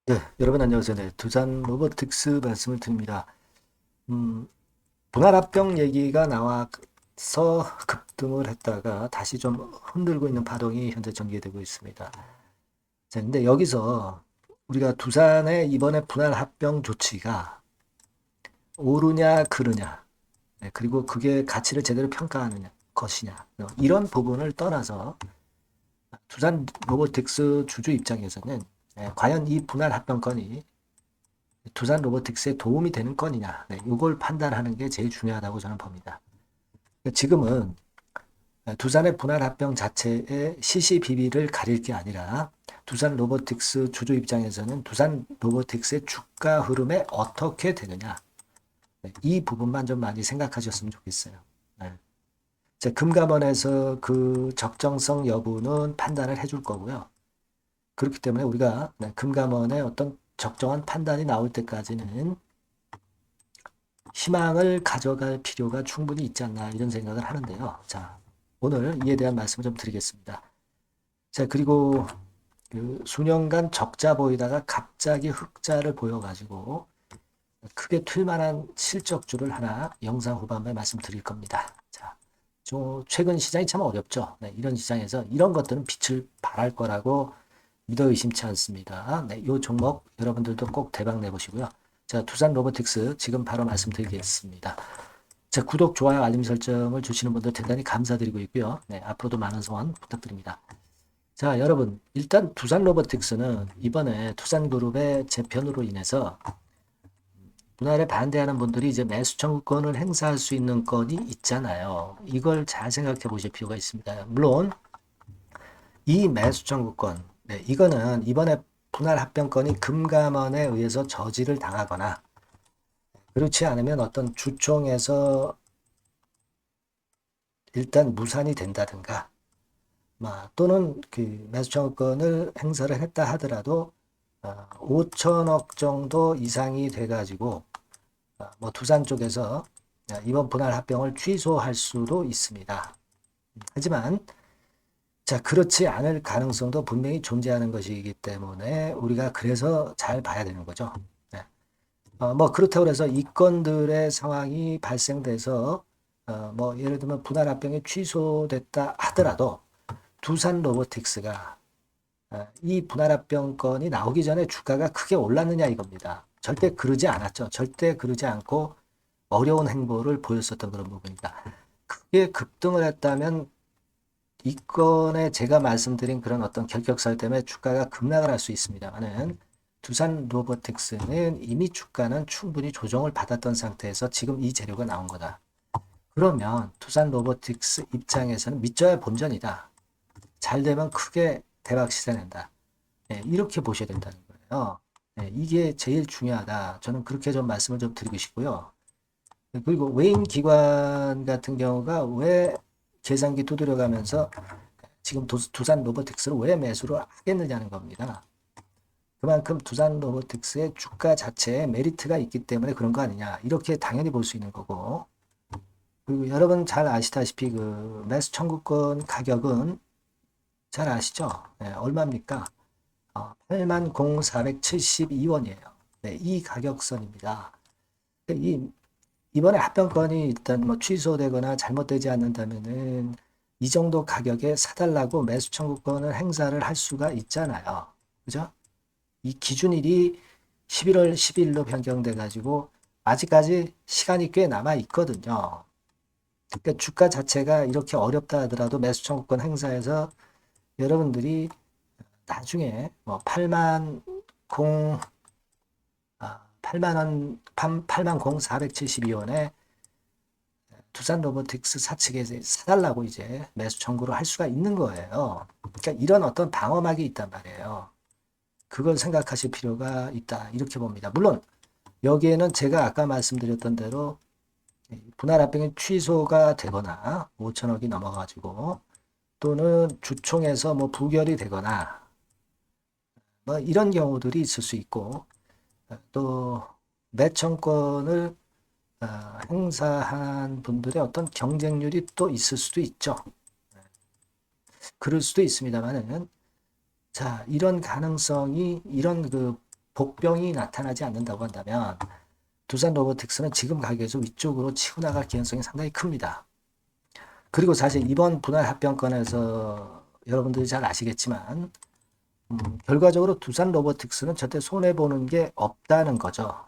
네, 여러분 안녕하세요. 네, 두산 로보틱스 말씀을 드립니다. 음, 분할합병 얘기가 나와서 급등을 했다가 다시 좀 흔들고 있는 파동이 현재 전개되고 있습니다. 자, 근데 여기서 우리가 두산의 이번에 분할합병 조치가 옳으냐 그르냐, 네, 그리고 그게 가치를 제대로 평가하느냐 것이냐, 이런 부분을 떠나서 두산 로보틱스 주주 입장에서는 과연 이 분할합병건이 두산 로보틱스에 도움이 되는 건이냐, 네, 이걸 판단하는 게 제일 중요하다고 저는 봅니다. 지금은 두산의 분할 합병 자체의 시시비비를 가릴 게 아니라 두산 로보틱스 주주 입장에서는 두산 로보틱스의 주가 흐름에 어떻게 되느냐, 네, 이 부분만 좀 많이 생각하셨으면 좋겠어요. 네. 금감원에서 그 적정성 여부는 판단을 해줄 거고요. 그렇기 때문에 우리가 금감원의 어떤 적정한 판단이 나올 때까지는 희망을 가져갈 필요가 충분히 있지 않나 이런 생각을 하는데요. 자, 오늘 이에 대한 말씀을 좀 드리겠습니다. 자, 그리고 그 수년간 적자 보이다가 갑자기 흑자를 보여가지고 크게 튈만한 실적주를 하나 영상 후반부에 말씀드릴 겁니다. 자, 최근 시장이 참 어렵죠. 네, 이런 시장에서 이런 것들은 빛을 발할 거라고 믿어 의심치 않습니다. 네, 이 종목 여러분들도 꼭 대박 내보시고요. 자, 두산 로보틱스 지금 바로 말씀드리겠습니다. 자, 구독, 좋아요, 알림 설정을 주시는 분들 대단히 감사드리고 있고요. 네, 앞으로도 많은 소원 부탁드립니다. 자, 여러분, 일단 두산 로보틱스는 이번에 투산그룹의 재편으로 인해서 분할에 반대하는 분들이 이제 매수 청구권을 행사할 수 있는 건이 있잖아요. 이걸 잘 생각해 보실 필요가 있습니다. 물론 이 매수 청구권, 네, 이거는 이번에 분할 합병권이 금감원에 의해서 저지를 당하거나 그렇지 않으면 어떤 주총에서 일단 무산이 된다든가 또는 그 매수청구권을 행사를 했다 하더라도 5천억 정도 이상이 돼가지고 뭐 두산 쪽에서 이번 분할 합병을 취소할 수도 있습니다. 하지만 자, 그렇지 않을 가능성도 분명히 존재하는 것이기 때문에 우리가 그래서 잘 봐야 되는 거죠. 네. 뭐 그렇다고 해서 이 건들의 상황이 발생돼서 뭐 예를 들면 분할 합병이 취소됐다 하더라도 두산 로보틱스가 이 분할 합병건이 나오기 전에 주가가 크게 올랐느냐 이겁니다. 절대 그러지 않았죠. 절대 그러지 않고 어려운 행보를 보였었던 그런 부분입니다. 크게 급등을 했다면 이 건에 제가 말씀드린 그런 어떤 결격설 때문에 주가가 급락을 할 수 있습니다만은 두산 로보틱스는 이미 주가는 충분히 조정을 받았던 상태에서 지금 이 재료가 나온 거다. 그러면 두산 로보틱스 입장에서는 믿져야 본전이다. 잘 되면 크게 대박 시사낸다. 네, 이렇게 보셔야 된다는 거예요. 네, 이게 제일 중요하다. 저는 그렇게 좀 말씀을 좀 드리고 싶고요. 그리고 외인 기관 같은 경우가 왜 계산기 두드려가면서 지금 두산 로보틱스를 왜 매수를 하겠느냐는 겁니다. 그만큼 두산 로보틱스의 주가 자체에 메리트가 있기 때문에 그런 거 아니냐. 이렇게 당연히 볼 수 있는 거고. 그리고 여러분 잘 아시다시피 그 매수 청구권 가격은 잘 아시죠? 네, 얼마입니까? 80,472원이에요. 네, 이 가격선입니다. 이번에 합병권이 일단 뭐 취소되거나 잘못되지 않는다면은 이 정도 가격에 사달라고 매수 청구권을 행사를 할 수가 있잖아요. 그죠? 이 기준일이 11월 10일로 변경돼 가지고 아직까지 시간이 꽤 남아 있거든요. 그러니까 주가 자체가 이렇게 어렵다 하더라도 매수 청구권 행사해서 여러분들이 나중에 뭐 8만 원, 8만 472원에 두산 로보틱스 사측에 사달라고 이제 매수 청구를 할 수가 있는 거예요. 그러니까 이런 어떤 방어막이 있단 말이에요. 그걸 생각하실 필요가 있다. 이렇게 봅니다. 물론 여기에는 제가 아까 말씀드렸던 대로 분할 합병이 취소가 되거나 5천억이 넘어가지고 또는 주총에서 뭐 부결이 되거나 뭐 이런 경우들이 있을 수 있고 또 매청권을 행사한 분들의 어떤 경쟁률이 또 있을 수도 있죠. 그럴 수도 있습니다만은 자, 이런 가능성이 이런 그 복병이 나타나지 않는다고 한다면 두산 로보틱스는 지금 가격에서 위쪽으로 치고 나갈 개연성이 상당히 큽니다. 그리고 사실 이번 분할 합병권에서 여러분들이 잘 아시겠지만 결과적으로 두산 로보틱스는 절대 손해보는 게 없다는 거죠.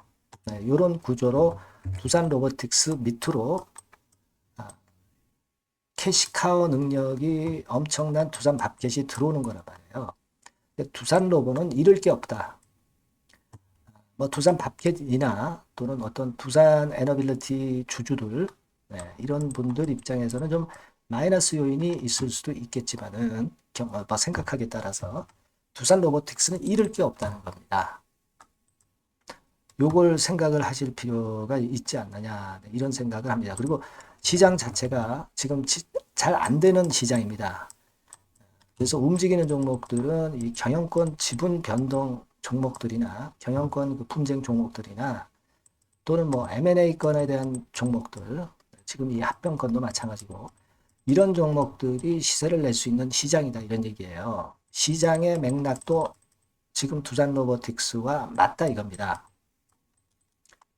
네, 이런 구조로 두산 로보틱스 밑으로 캐시카우 능력이 엄청난 두산 밥켓이 들어오는 거란 말이에요. 두산 로보는 잃을 게 없다. 뭐 두산 밥켓이나 또는 어떤 두산 에너빌리티 주주들 이런 분들 입장에서는 좀 마이너스 요인이 있을 수도 있겠지만은 생각하기에 따라서 두산 로보틱스는 잃을 게 없다는 겁니다. 요걸 생각을 하실 필요가 있지 않느냐 이런 생각을 합니다. 그리고 시장 자체가 지금 잘 안 되는 시장입니다. 그래서 움직이는 종목들은 이 경영권 지분 변동 종목들이나 경영권 그 분쟁 종목들이나 또는 뭐 M&A 건에 대한 종목들, 지금 이 합병건도 마찬가지고 이런 종목들이 시세를 낼 수 있는 시장이다 이런 얘기예요. 시장의 맥락도 지금 두산 로보틱스와 맞다 이겁니다.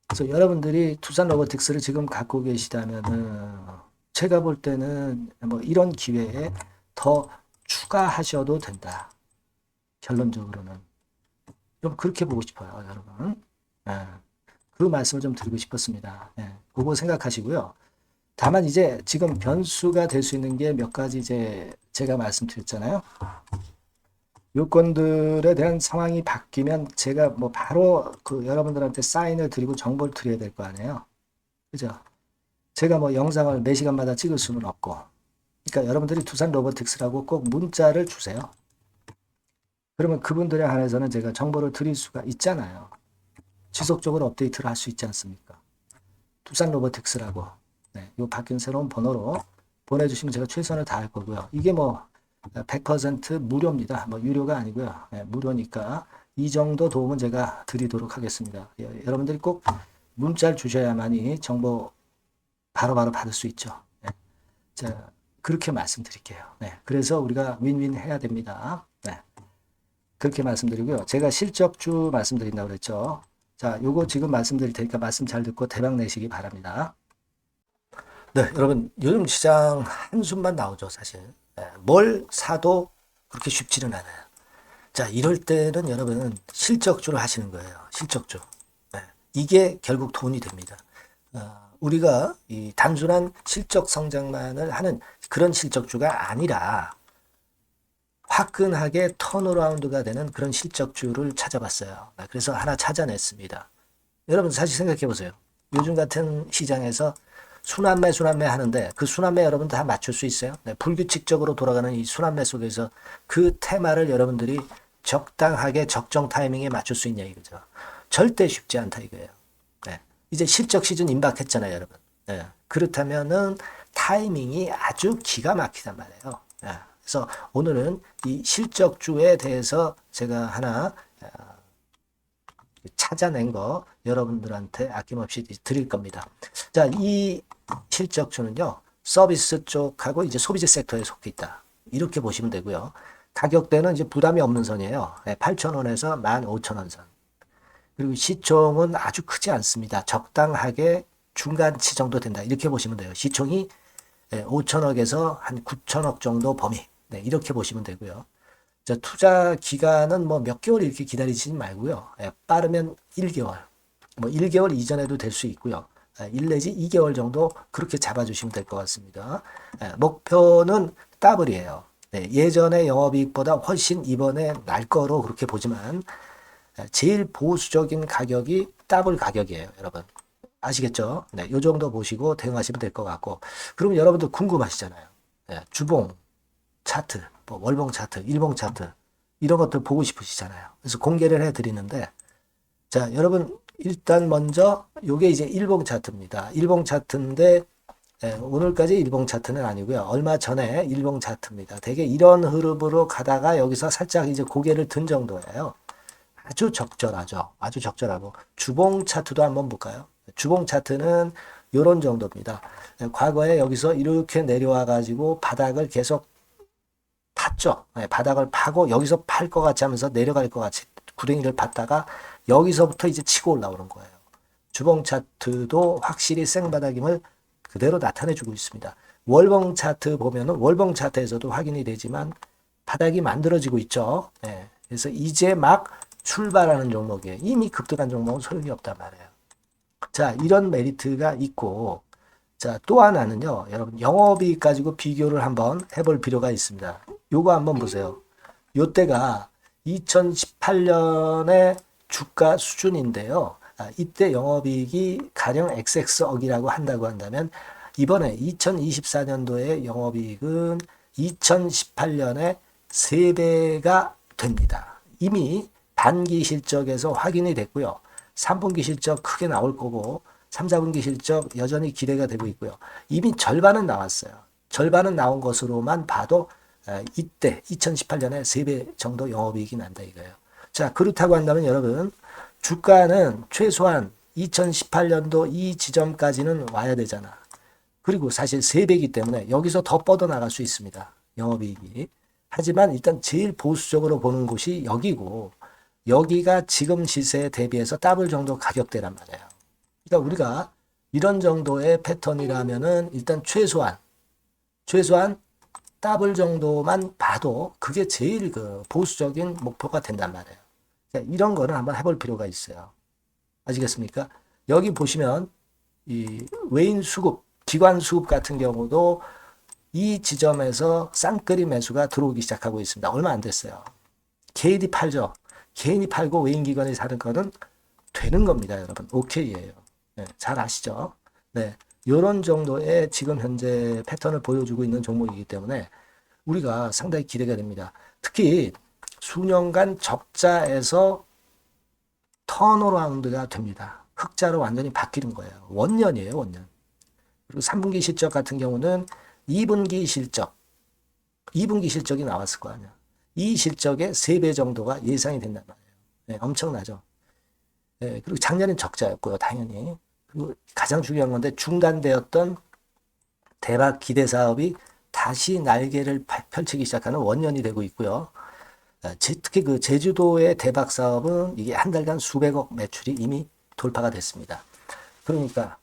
그래서 여러분들이 두산 로보틱스를 지금 갖고 계시다면은 제가 볼 때는 뭐 이런 기회에 더 추가하셔도 된다. 결론적으로는 좀 그렇게 보고 싶어요, 여러분. 그 말씀을 좀 드리고 싶었습니다. 그거 생각하시고요. 다만 이제 지금 변수가 될 수 있는 게 몇 가지 이제 제가 말씀드렸잖아요. 요건들에 대한 상황이 바뀌면 제가 뭐 바로 그 여러분들한테 사인을 드리고 정보를 드려야 될 거 아니에요. 그죠? 제가 뭐 영상을 매 시간마다 찍을 수는 없고. 그러니까 여러분들이 두산 로보틱스라고 꼭 문자를 주세요. 그러면 그분들에 한해서는 제가 정보를 드릴 수가 있잖아요. 지속적으로 업데이트를 할 수 있지 않습니까? 두산 로보틱스라고 요 바뀐 새로운 번호로 보내주시면 제가 최선을 다할 거고요. 이게 뭐 100% 무료입니다. 뭐 유료가 아니고요. 무료니까 이 정도 도움은 제가 드리도록 하겠습니다. 여러분들이 꼭 문자를 주셔야만이 정보 바로바로 받을 수 있죠. 자, 그렇게 말씀드릴게요. 그래서 우리가 윈윈 해야 됩니다. 그렇게 말씀드리고요. 제가 실적주 말씀드린다고 그랬죠. 자, 요거 지금 말씀드릴 테니까 말씀 잘 듣고 대박 내시기 바랍니다. 네, 여러분, 요즘 시장 한숨만 나오죠, 사실. 뭘 사도 그렇게 쉽지는 않아요. 자, 이럴 때는 여러분은 실적주를 하시는 거예요. 실적주. 이게 결국 돈이 됩니다. 우리가 이 단순한 실적 성장만을 하는 그런 실적주가 아니라 화끈하게 턴어라운드가 되는 그런 실적주를 찾아봤어요. 그래서 하나 찾아냈습니다. 여러분 사실 생각해 보세요. 요즘 같은 시장에서 순환매 하는데 그 순환매 여러분 다 맞출 수 있어요? 불규칙적으로 돌아가는 이 순환매 속에서 그 테마를 여러분들이 적당하게 적정 타이밍에 맞출 수 있냐 이거죠. 절대 쉽지 않다 이거예요. 이제 실적 시즌 임박했잖아요, 여러분. 그렇다면은 타이밍이 아주 기가 막히단 말이에요. 그래서 오늘은 이 실적주에 대해서 제가 하나 찾아낸 거 여러분들한테 아낌없이 드릴 겁니다. 자, 이 실적주는요, 서비스 쪽하고 이제 소비재 섹터에 속해 있다. 이렇게 보시면 되고요. 가격대는 이제 부담이 없는 선이에요. 8,000원에서 15,000원 선. 그리고 시총은 아주 크지 않습니다. 적당하게 중간치 정도 된다. 이렇게 보시면 돼요. 시총이 5천억에서 한 9천억 정도 범위. 이렇게 보시면 되고요. 자, 투자 기간은 뭐 몇 개월 이렇게 기다리지 말고요. 빠르면 1개월. 뭐 1개월 이전에도 될 수 있고요. 1 내지 2개월 정도 그렇게 잡아주시면 될 것 같습니다. 목표는 더블이에요. 예전의 영업이익보다 훨씬 이번에 날 거로 그렇게 보지만 제일 보수적인 가격이 더블 가격이에요, 여러분. 아시겠죠? 이 정도 보시고 대응하시면 될 것 같고. 그럼 여러분들 궁금하시잖아요. 주봉, 차트, 뭐 월봉 차트, 일봉 차트 이런 것들 보고 싶으시잖아요. 그래서 공개를 해드리는데 자, 여러분 일단 먼저 요게 이제 일봉 차트입니다. 일봉 차트인데 오늘까지 일봉 차트는 아니고요. 얼마 전에 일봉 차트입니다. 되게 이런 흐름으로 가다가 여기서 살짝 이제 고개를 든 정도예요. 아주 적절하죠. 아주 적절하고 주봉 차트도 한번 볼까요? 주봉 차트는 이런 정도입니다. 과거에 여기서 이렇게 내려와 가지고 바닥을 계속 팠죠. 바닥을 파고 여기서 팔 것 같이 하면서 내려갈 것 같이 구덩이를 받다가 여기서부터 이제 치고 올라오는 거예요. 주봉 차트도 확실히 생바닥임을 그대로 나타내주고 있습니다. 월봉 차트 보면은 월봉 차트에서도 확인이 되지만 바닥이 만들어지고 있죠. 예. 그래서 이제 막 출발하는 종목이에요. 이미 급등한 종목은 소용이 없단 말이에요. 자, 이런 메리트가 있고, 자, 또 하나는요, 여러분, 영업이익 가지고 비교를 한번 해볼 필요가 있습니다. 요거 한번 보세요. 요때가 2018년의 주가 수준인데요. 이때 영업이익이 가령 XX억이라고 한다고 한다면, 이번에 2024년도의 영업이익은 2018년에 3배가 됩니다. 이미 단기 실적에서 확인이 됐고요. 3분기 실적 크게 나올 거고 3, 4분기 실적 여전히 기대가 되고 있고요. 이미 절반은 나왔어요. 절반은 나온 것으로만 봐도 이때 2018년에 3배 정도 영업이익이 난다 이거예요. 자, 그렇다고 한다면 여러분 주가는 최소한 2018년도 이 지점까지는 와야 되잖아. 그리고 사실 3배이기 때문에 여기서 더 뻗어나갈 수 있습니다. 영업이익이. 하지만 일단 제일 보수적으로 보는 곳이 여기고 여기가 지금 시세에 대비해서 더블 정도 가격대란 말이에요. 그러니까 우리가 이런 정도의 패턴이라면은 일단 최소한 더블 정도만 봐도 그게 제일 그 보수적인 목표가 된단 말이에요. 그러니까 이런 거는 한번 해볼 필요가 있어요. 아시겠습니까? 여기 보시면 이 외인 수급, 기관 수급 같은 경우도 이 지점에서 쌍끌이 매수가 들어오기 시작하고 있습니다. 얼마 안 됐어요. 개인이 팔죠. 개인이 팔고 외인기관이 사는 거는 되는 겁니다, 여러분. 오케이예요. 네, 잘 아시죠? 네, 이런 정도의 지금 현재 패턴을 보여주고 있는 종목이기 때문에 우리가 상당히 기대가 됩니다. 특히 수년간 적자에서 턴어라운드가 됩니다. 흑자로 완전히 바뀌는 거예요. 원년이에요, 원년. 그리고 3분기 실적 같은 경우는 2분기 실적이 나왔을 거 아니야. 이 실적의 3배 정도가 예상이 된단 말이에요. 네, 엄청나죠. 네, 그리고 작년엔 적자였고요, 당연히. 그리고 가장 중요한 건데 중단되었던 대박 기대 사업이 다시 날개를 펼치기 시작하는 원년이 되고 있고요. 특히 그 제주도의 대박 사업은 이게 한 달간 수백억 매출이 이미 돌파가 됐습니다. 그러니까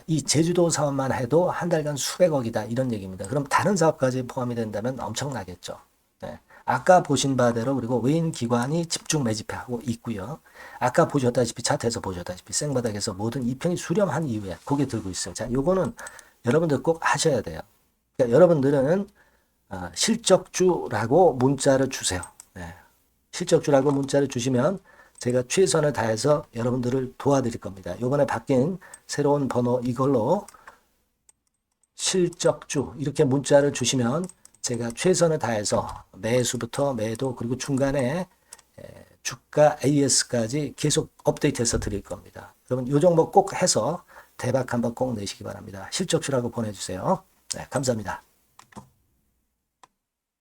이 제주도 사업만 해도 한 달간 수백억이다 이런 얘기입니다. 그럼 다른 사업까지 포함이 된다면 엄청나겠죠. 네. 아까 보신 바대로 그리고 외인 기관이 집중 매집하고 있고요. 아까 보셨다시피 차트에서 보셨다시피 생바닥에서 모든 이평이 수렴한 이후에 고개 들고 있어요. 자, 요거는 여러분들 꼭 하셔야 돼요. 그러니까 여러분들은 실적주라고 문자를 주세요. 네. 실적주라고 문자를 주시면 제가 최선을 다해서 여러분들을 도와드릴 겁니다. 이번에 바뀐 새로운 번호 이걸로 실적주 이렇게 문자를 주시면 제가 최선을 다해서 매수부터 매도 그리고 중간에 주가 AS까지 계속 업데이트해서 드릴 겁니다. 여러분 이 종목 꼭 해서 대박 한번 꼭 내시기 바랍니다. 실적주라고 보내주세요. 네, 감사합니다.